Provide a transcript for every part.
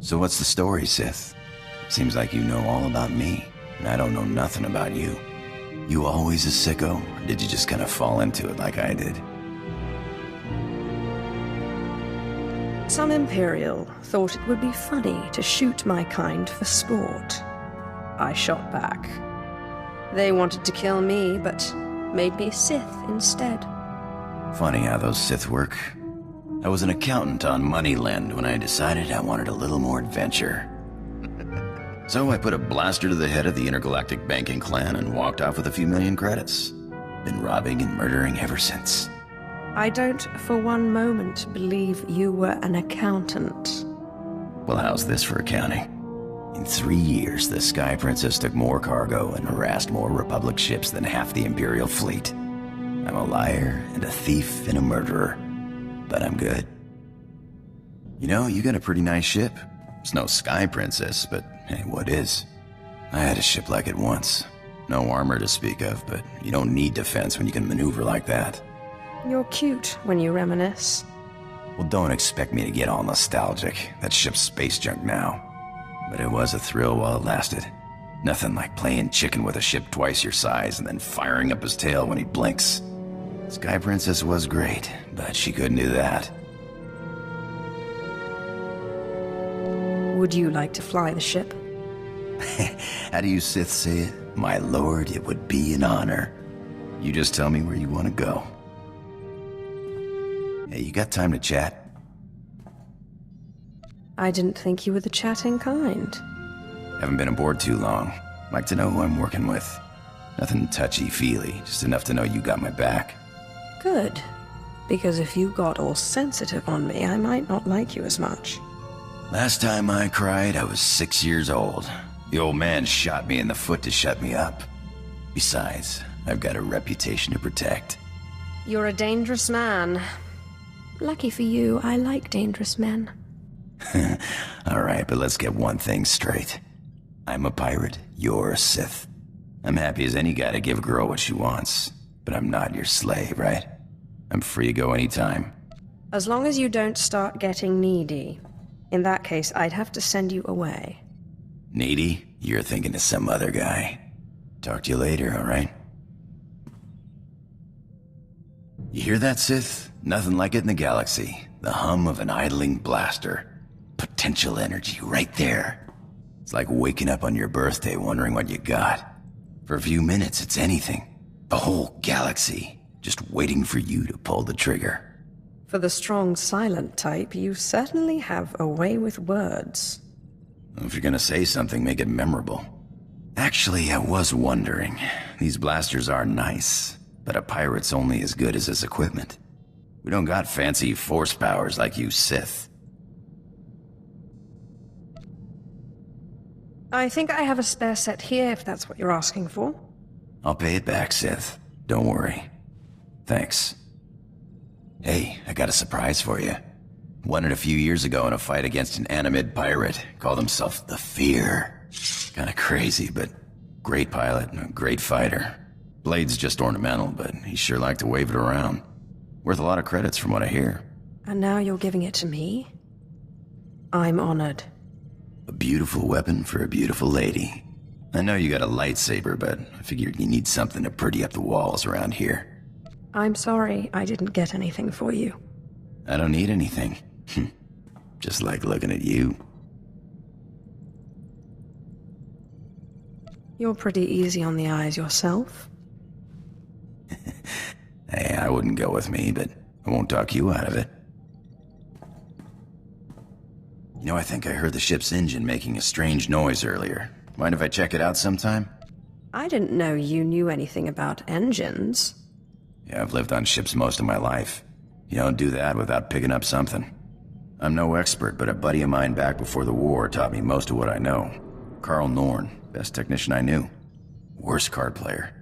So what's the story, Sith? Seems like you know all about me, and I don't know nothing about you. You always a sicko, or did you just kind of fall into it like I did? Some Imperial thought it would be funny to shoot my kind for sport. I shot back. They wanted to kill me, but made me Sith instead. Funny how those Sith work. I was an accountant on Moneyland when I decided I wanted a little more adventure. So I put a blaster to the head of the intergalactic banking clan and walked off with a few million credits. Been robbing and murdering ever since. I don't for one moment believe you were an accountant. Well, how's this for accounting? In 3 years, the Sky Princess took more cargo and harassed more Republic ships than half the Imperial fleet. I'm a liar and a thief and a murderer. But I'm good. You know, you got a pretty nice ship. It's no Sky Princess, but hey, what is? I had a ship like it once. No armor to speak of, but you don't need defense when you can maneuver like that. You're cute when you reminisce. Well, don't expect me to get all nostalgic. That ship's space junk now. But it was a thrill while it lasted. Nothing like playing chicken with a ship twice your size and then firing up his tail when he blinks. Sky Princess was great, but she couldn't do that. Would you like to fly the ship? How do you Sith say it? My lord, it would be an honor. You just tell me where you want to go. Hey, you got time to chat? I didn't think you were the chatting kind. Haven't been aboard too long. Like to know who I'm working with. Nothing touchy-feely, just enough to know you got my back. Good. Because if you got all sensitive on me, I might not like you as much. Last time I cried, I was 6 years old. The old man shot me in the foot to shut me up. Besides, I've got a reputation to protect. You're a dangerous man. Lucky for you, I like dangerous men. Alright, but let's get one thing straight. I'm a pirate, you're a Sith. I'm happy as any guy to give a girl what she wants. But I'm not your slave, right? I'm free to go anytime. As long as you don't start getting needy. In that case, I'd have to send you away. Needy? You're thinking of some other guy. Talk to you later, alright? You hear that, Sith? Nothing like it in the galaxy. The hum of an idling blaster. Potential energy right there. It's like waking up on your birthday wondering what you got. For a few minutes, it's anything. The whole galaxy, just waiting for you to pull the trigger. For the strong silent type, you certainly have a way with words. If you're gonna say something, make it memorable. Actually, I was wondering. These blasters are nice, but a pirate's only as good as his equipment. We don't got fancy force powers like you Sith. I think I have a spare set here, if that's what you're asking for. I'll pay it back, Sith. Don't worry. Thanks. Hey, I got a surprise for you. Won it a few years ago in a fight against an Animid pirate. Called himself the Fear. Kinda crazy, but great pilot and a great fighter. Blade's just ornamental, but he sure liked to wave it around. Worth a lot of credits from what I hear. And now you're giving it to me? I'm honored. A beautiful weapon for a beautiful lady. I know you got a lightsaber, but I figured you need something to pretty up the walls around here. I'm sorry I didn't get anything for you. I don't need anything. Just like looking at you. You're pretty easy on the eyes yourself. Hey, I wouldn't go with me, but I won't talk you out of it. You know, I think I heard the ship's engine making a strange noise earlier. Mind if I check it out sometime? I didn't know you knew anything about engines. Yeah, I've lived on ships most of my life. You don't do that without picking up something. I'm no expert, but a buddy of mine back before the war taught me most of what I know. Carl Norn, best technician I knew. Worst card player.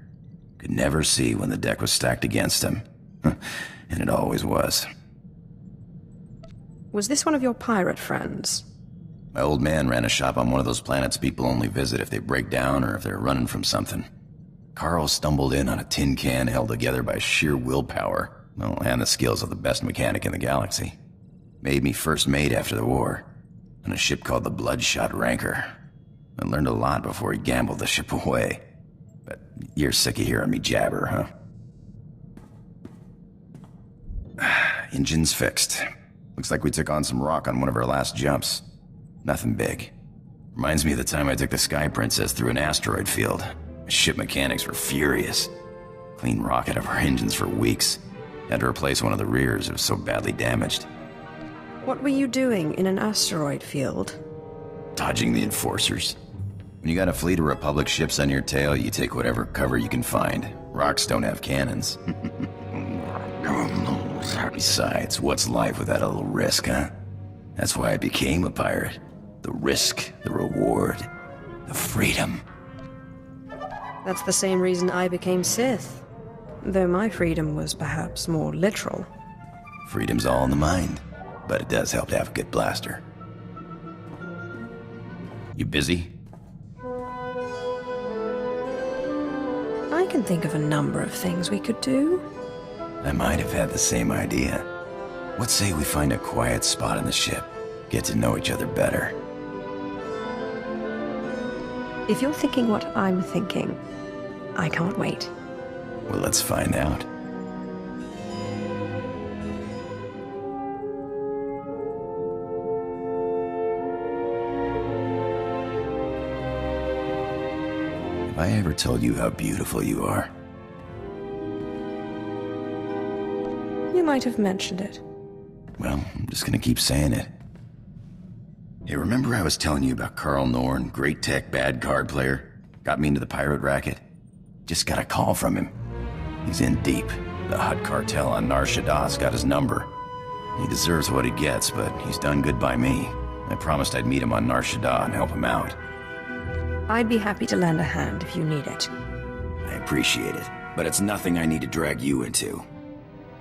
Could never see when the deck was stacked against him. And it always was. Was this one of your pirate friends? My old man ran a shop on one of those planets people only visit if they break down or if they're running from something. Carl stumbled in on a tin can held together by sheer willpower. Well, and the skills of the best mechanic in the galaxy. Made me first mate after the war. on a ship called the Bloodshot Ranker. I learned a lot before he gambled the ship away. But you're sick of hearing me jabber, huh? Engine's fixed. Looks like we took on some rock on one of our last jumps. Nothing big. Reminds me of the time I took the Sky Princess through an asteroid field. Ship mechanics were furious. Clean rock out of our engines for weeks. Had to replace one of the rears, it was so badly damaged. What were you doing in an asteroid field? Dodging the enforcers. When you got a fleet of Republic ships on your tail, you take whatever cover you can find. Rocks don't have cannons. Besides, what's life without a little risk, huh? That's why I became a pirate. The risk, the reward, the freedom. That's the same reason I became Sith. Though my freedom was perhaps more literal. Freedom's all in the mind, but it does help to have a good blaster. You busy? I can think of a number of things we could do. I might have had the same idea. What say we find a quiet spot in the ship? Get to know each other better. If you're thinking what I'm thinking, I can't wait. Well, let's find out. Have I ever told you how beautiful you are? You might have mentioned it. Well, I'm just gonna keep saying it. Hey, remember I was telling you about Carl Norn, great tech, bad card player? Got me into the pirate racket? Just got a call from him. He's in deep. The Hutt cartel on Nar Shaddah's got his number. He deserves what he gets, but he's done good by me. I promised I'd meet him on Nar Shaddaa and help him out. I'd be happy to lend a hand if you need it. I appreciate it, but it's nothing I need to drag you into.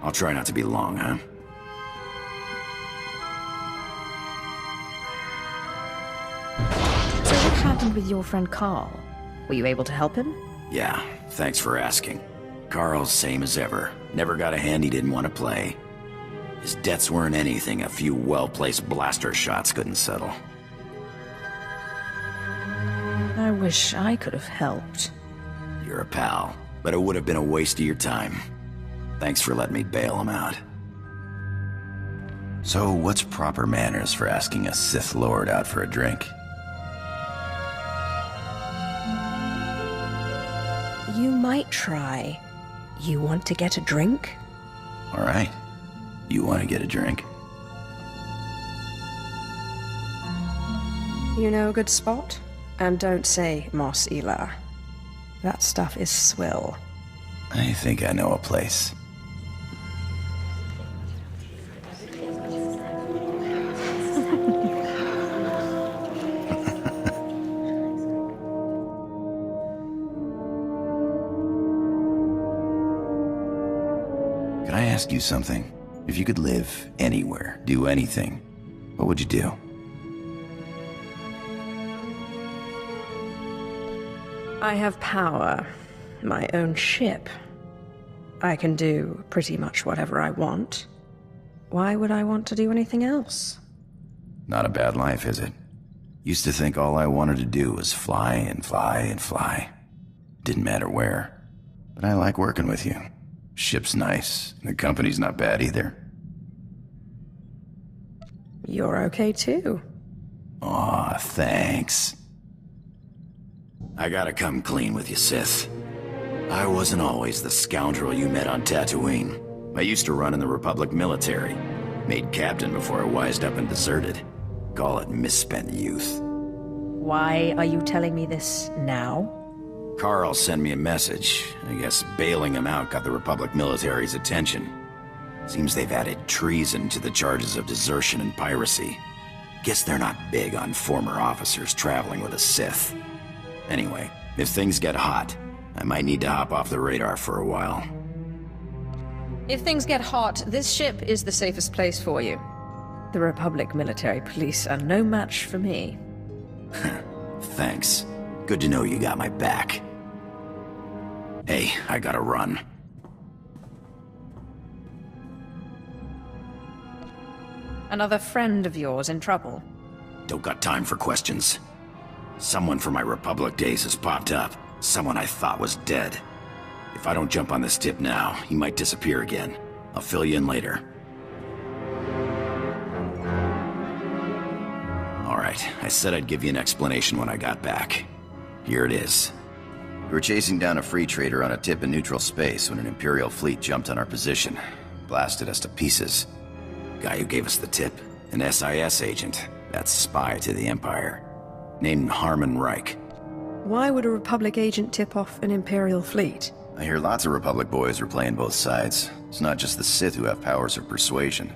I'll try not to be long, huh? So what happened with your friend Carl? Were you able to help him? Yeah, thanks for asking. Carl's same as ever. Never got a hand he didn't want to play. His debts weren't anything a few well-placed blaster shots couldn't settle. I wish I could have helped. You're a pal, but it would have been a waste of your time. Thanks for letting me bail him out. So, what's proper manners for asking a Sith Lord out for a drink? You might try. You want to get a drink? All right. You want to get a drink? You know a good spot? And don't say Mos Ela. That stuff is swill. I think I know a place. Can I ask you something? If you could live anywhere, do anything, what would you do? I have power. My own ship. I can do pretty much whatever I want. Why would I want to do anything else? Not a bad life, is it? Used to think all I wanted to do was fly and fly and fly. Didn't matter where. But I like working with you. Ship's nice. The company's not bad either. You're okay too. Aw, thanks. I gotta come clean with you, Sith. I wasn't always the scoundrel you met on Tatooine. I used to run in the Republic military. Made captain before I wised up and deserted. Call it misspent youth. Why are you telling me this now? Carl sent me a message. I guess bailing him out got the Republic military's attention. Seems they've added treason to the charges of desertion and piracy. Guess they're not big on former officers traveling with a Sith. Anyway, if things get hot, I might need to hop off the radar for a while. If things get hot, this ship is the safest place for you. The Republic military police are no match for me. Thanks. Good to know you got my back. Hey, I gotta run. Another friend of yours in trouble? Don't got time for questions. Someone from my Republic days has popped up. Someone I thought was dead. If I don't jump on this tip now, he might disappear again. I'll fill you in later. Alright, I said I'd give you an explanation when I got back. Here it is. We were chasing down a free trader on a tip in neutral space when an Imperial fleet jumped on our position. Blasted us to pieces. Guy who gave us the tip, an SIS agent. That's spy to the Empire. Named Harmon Reich. Why would a Republic agent tip off an Imperial fleet? I hear lots of Republic boys are playing both sides. It's not just the Sith who have powers of persuasion.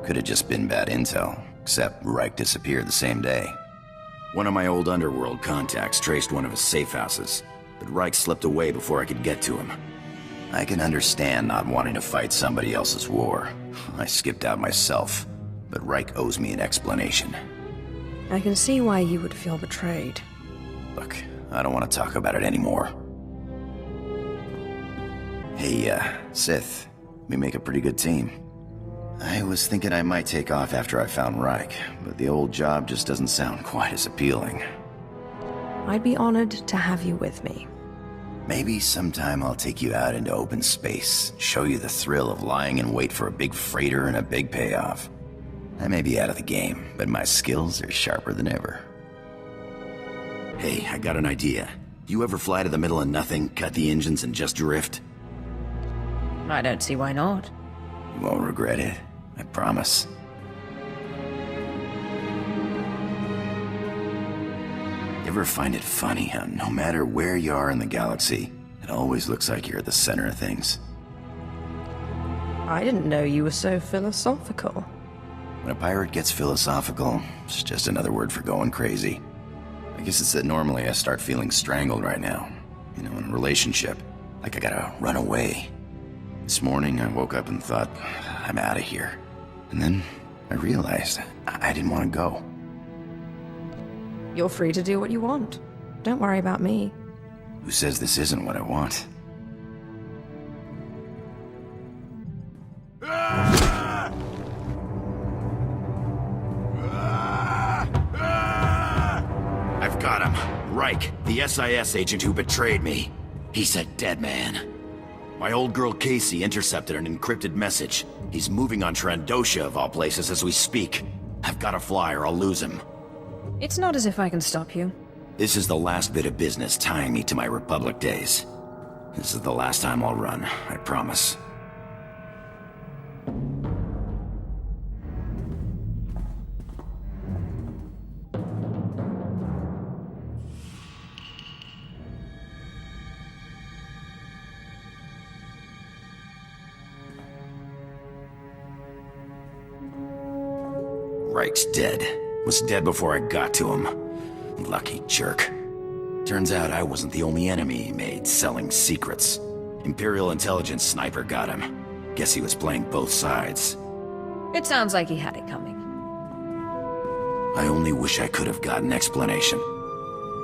Could have just been bad intel, except Reich disappeared the same day. One of my old underworld contacts traced one of his safe houses, but Reich slipped away before I could get to him. I can understand not wanting to fight somebody else's war. I skipped out myself, but Reich owes me an explanation. I can see why you would feel betrayed. Look, I don't want to talk about it anymore. Hey, Sith, we make a pretty good team. I was thinking I might take off after I found Reich, but the old job just doesn't sound quite as appealing. I'd be honored to have you with me. Maybe sometime I'll take you out into open space, show you the thrill of lying in wait for a big freighter and a big payoff. I may be out of the game, but my skills are sharper than ever. Hey, I got an idea. You ever fly to the middle of nothing, cut the engines, and just drift? I don't see why not. You won't regret it, I promise. Ever find it funny how no matter where you are in the galaxy, it always looks like you're at the center of things? I didn't know you were so philosophical. When a pirate gets philosophical, it's just another word for going crazy. I guess it's that normally I start feeling strangled right now. You know, in a relationship. Like I gotta run away. This morning I woke up and thought, I'm out of here. And then I realized I didn't want to go. You're free to do what you want. Don't worry about me. Who says this isn't what I want? I've got him. Reich, the SIS agent who betrayed me. He's a dead man. My old girl Casey intercepted an encrypted message. He's moving on Trandosha of all places as we speak. I've got to fly or I'll lose him. It's not as if I can stop you. This is the last bit of business tying me to my Republic days. This is the last time I'll run, I promise. Reich's dead. Was dead before I got to him. Lucky jerk. Turns out I wasn't the only enemy he made selling secrets. Imperial intelligence sniper got him. Guess he was playing both sides. It sounds like he had it coming. I only wish I could have got an explanation.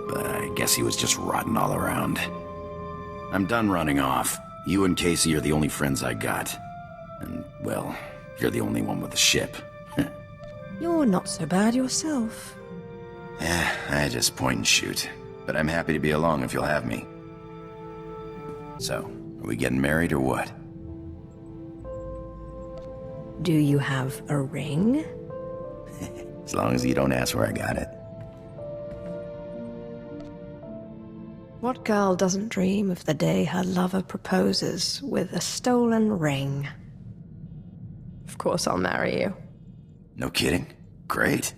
But I guess he was just rotten all around. I'm done running off. You and Casey are the only friends I got. And, well, you're the only one with a ship. You're not so bad yourself. I just point and shoot. But I'm happy to be along if you'll have me. So, are we getting married or what? Do you have a ring? As long as you don't ask where I got it. What girl doesn't dream of the day her lover proposes with a stolen ring? Of course I'll marry you. No kidding? Great.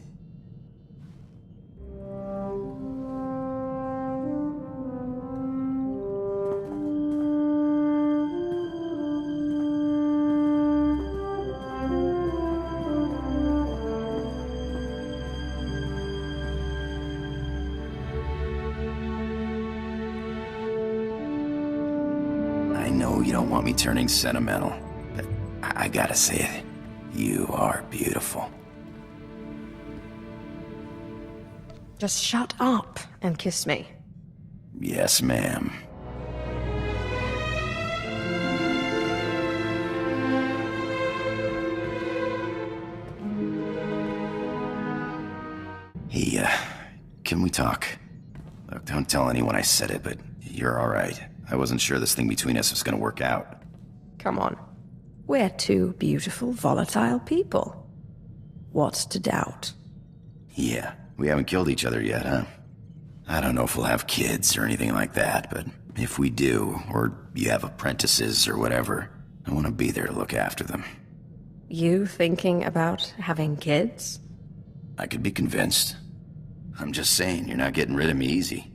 I know you don't want me turning sentimental, but I gotta say it. You are beautiful. Just shut up and kiss me. Yes, ma'am. can we talk? Look, don't tell anyone I said it, but you're alright. I wasn't sure this thing between us was gonna work out. Come on. We're two beautiful, volatile people. What's to doubt? Yeah, we haven't killed each other yet, huh? I don't know if we'll have kids or anything like that, but if we do, or you have apprentices or whatever, I want to be there to look after them. You thinking about having kids? I could be convinced. I'm just saying, you're not getting rid of me easy.